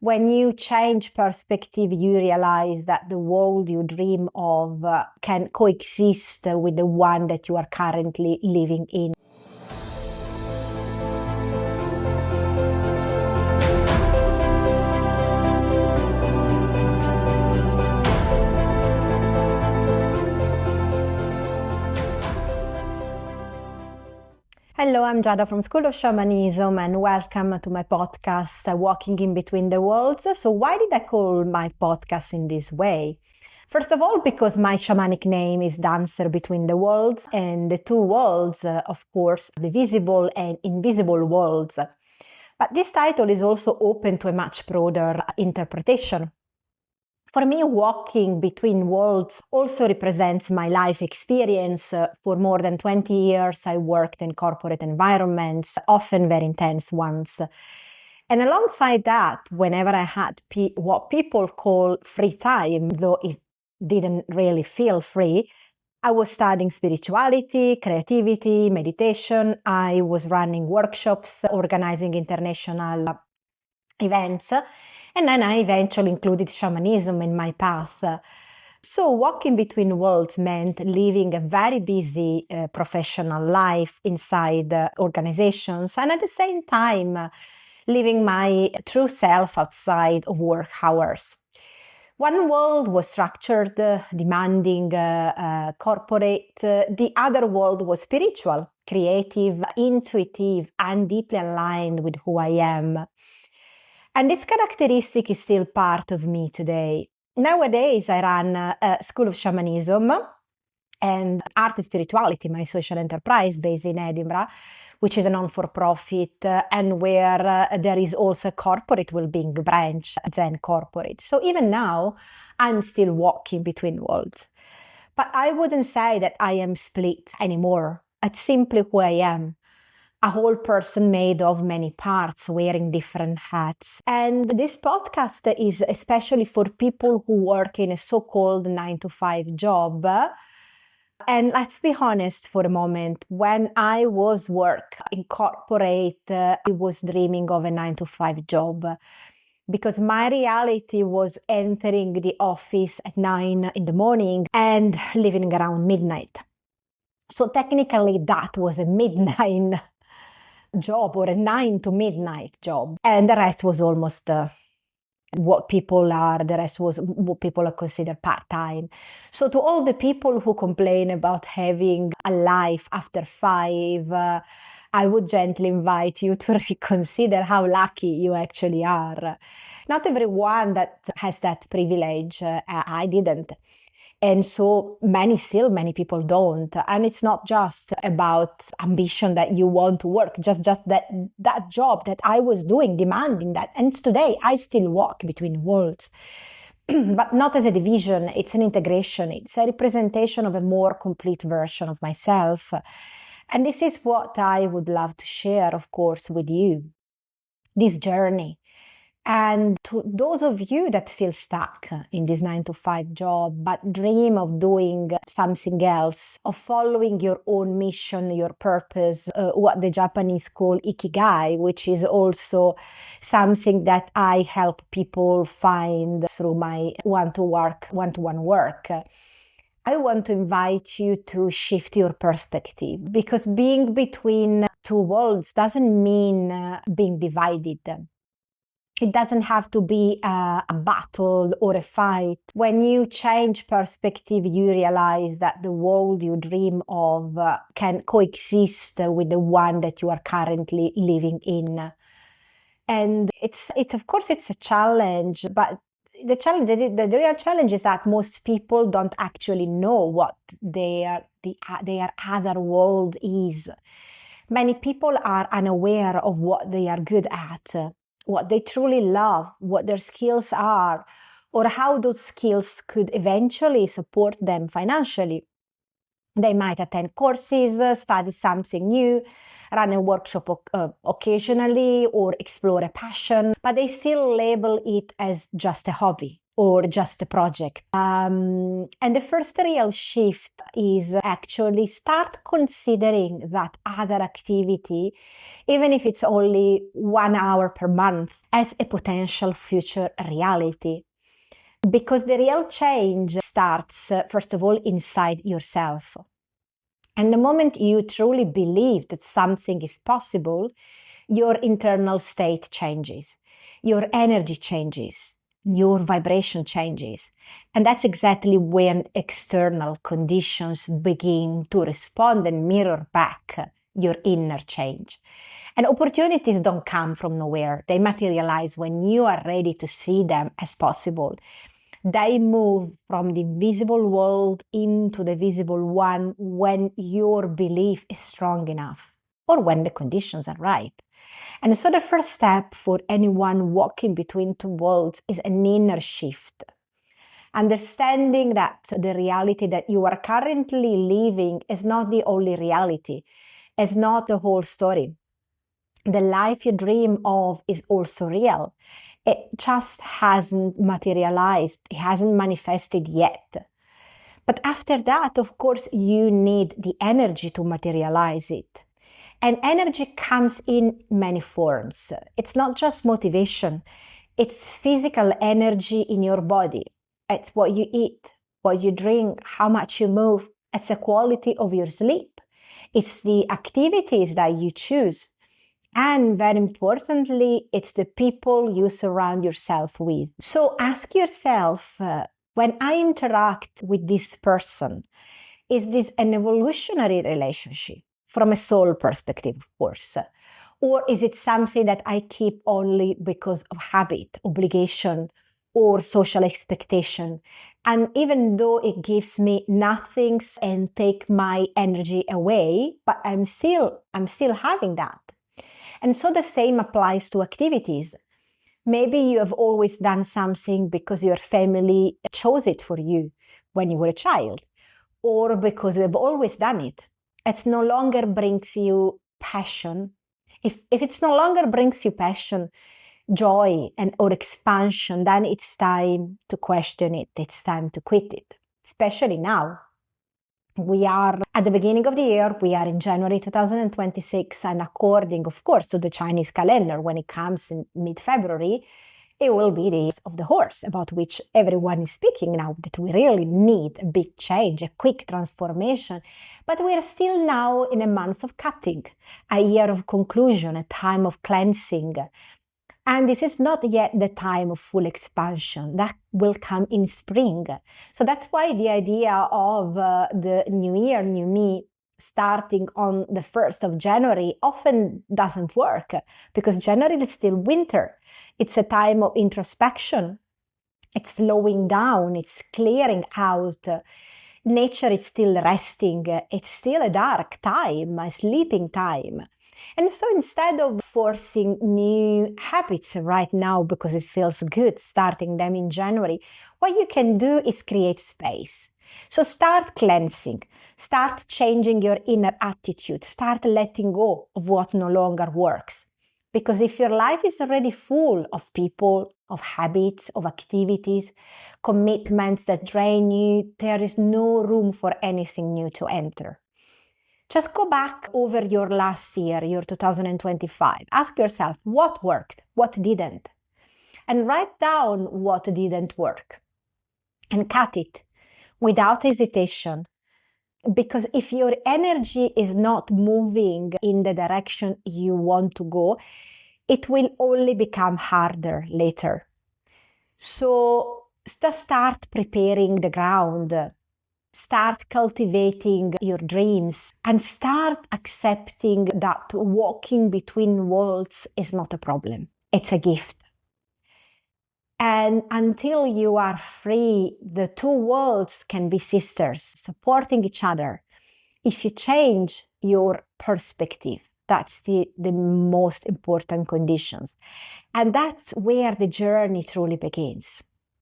When you change perspective, you realize that the world you dream of can coexist with the one that you are currently living in. Hello, I'm Giada from School of Shamanism and welcome to my podcast, Walking in Between the Worlds. So why did I call my podcast in this way? First of all, because my shamanic name is Dancer Between the Worlds, and the two worlds, of course, the visible and invisible worlds. But this title is also open to a much broader interpretation. For me, walking between worlds also represents my life experience. For more than 20 years, I worked in corporate environments, often very intense ones. And alongside that, whenever I had what people call free time, though it didn't really feel free, I was studying spirituality, creativity, meditation. I was running workshops, organizing international events. And then I eventually included shamanism in my path. So walking between worlds meant living a very busy professional life inside organizations and at the same time living my true self outside of work hours. One world was structured, demanding, corporate. The other world was spiritual, creative, intuitive, and deeply aligned with who I am. And this characteristic is still part of me today. Nowadays, I run a School of Shamanism and Art and Spirituality, my social enterprise based in Edinburgh, which is a non-for-profit and where there is also a corporate well-being branch, Zen Corporate. So even now, I'm still walking between worlds. But I wouldn't say that I am split anymore. It's simply who I am. A whole person made of many parts, wearing different hats. And this podcast is especially for people who work in a so-called 9-to-5 job. And let's be honest for a moment, when I was in corporate, I was dreaming of a 9-to-5 job because my reality was entering the office at 9 in the morning and leaving around midnight. So technically that was a midnight job or a 9 to midnight job. And the rest was almost the rest was what people are considered part-time. So to all the people who complain about having a life after 5, I would gently invite you to reconsider how lucky you actually are. Not everyone that has that privilege. I didn't. And so many people don't. And it's not just about ambition that you want to work, just that job that I was doing, demanding that. And today I still walk between worlds, but not as a division. It's an integration. It's a representation of a more complete version of myself. And this is what I would love to share, of course, with you, this journey. And to those of you that feel stuck in this 9-to-5 job, but dream of doing something else, of following your own mission, your purpose, what the Japanese call ikigai, which is also something that I help people find through my one-to-one work. I want to invite you to shift your perspective, because being between two worlds doesn't mean being divided. It doesn't have to be a battle or a fight. When you change perspective, you realize that the world you dream of can coexist with the one that you are currently living in. And it's of course, it's a challenge, but the real challenge is that most people don't actually know what their other world is. Many people are unaware of what they are good at, what they truly love, what their skills are, or how those skills could eventually support them financially. They might attend courses, study something new, run a workshop occasionally, or explore a passion, but they still label it as just a hobby or just a project. And the first real shift is actually start considering that other activity, even if it's only 1 hour per month, as a potential future reality. Because the real change starts, first of all, inside yourself. And the moment you truly believe that something is possible, your internal state changes, your energy changes, your vibration changes. And that's exactly when external conditions begin to respond and mirror back your inner change. And opportunities don't come from nowhere. They materialize when you are ready to see them as possible. They move from the invisible world into the visible one when your belief is strong enough or when the conditions are ripe. And so the first step for anyone walking between two worlds is an inner shift. Understanding that the reality that you are currently living is not the only reality, is not the whole story. The life you dream of is also real. It just hasn't materialized, it hasn't manifested yet. But after that, of course, you need the energy to materialize it. And energy comes in many forms. It's not just motivation, it's physical energy in your body. It's what you eat, what you drink, how much you move. It's the quality of your sleep. It's the activities that you choose. And very importantly, it's the people you surround yourself with. So ask yourself, when I interact with this person, is this an evolutionary relationship? From a soul perspective, of course. Or is it something that I keep only because of habit, obligation, or social expectation? And even though it gives me nothing and take my energy away, but I'm still having that. And so the same applies to activities. Maybe you have always done something because your family chose it for you when you were a child, or because you have always done it. It no longer brings you passion. If it no longer brings you passion, joy, or expansion, then it's time to question it. It's time to quit it, especially now. We are at the beginning of the year, we are in January 2026, and according, of course, to the Chinese calendar, when it comes in mid-February, it will be the year of the horse, about which everyone is speaking now, that we really need a big change, a quick transformation. But we are still now in a month of cutting, a year of conclusion, a time of cleansing. And this is not yet the time of full expansion. That will come in spring. So that's why the idea of the new year, new me, starting on the 1st of January often doesn't work, because January is still winter. It's a time of introspection. It's slowing down. It's clearing out. Nature is still resting. It's still a dark time, a sleeping time. And so instead of forcing new habits right now because it feels good, starting them in January, what you can do is create space. So start cleansing, start changing your inner attitude, start letting go of what no longer works. Because if your life is already full of people, of habits, of activities, commitments that drain you, there is no room for anything new to enter. Just go back over your last year, your 2025. Ask yourself what worked, what didn't. And write down what didn't work. And cut it without hesitation. Because if your energy is not moving in the direction you want to go, it will only become harder later. So just start preparing the ground. Start cultivating your dreams and start accepting that walking between worlds is not a problem. It's a gift. And until you are free, the two worlds can be sisters, supporting each other. If you change your perspective, that's the most important conditions. And that's where the journey truly begins.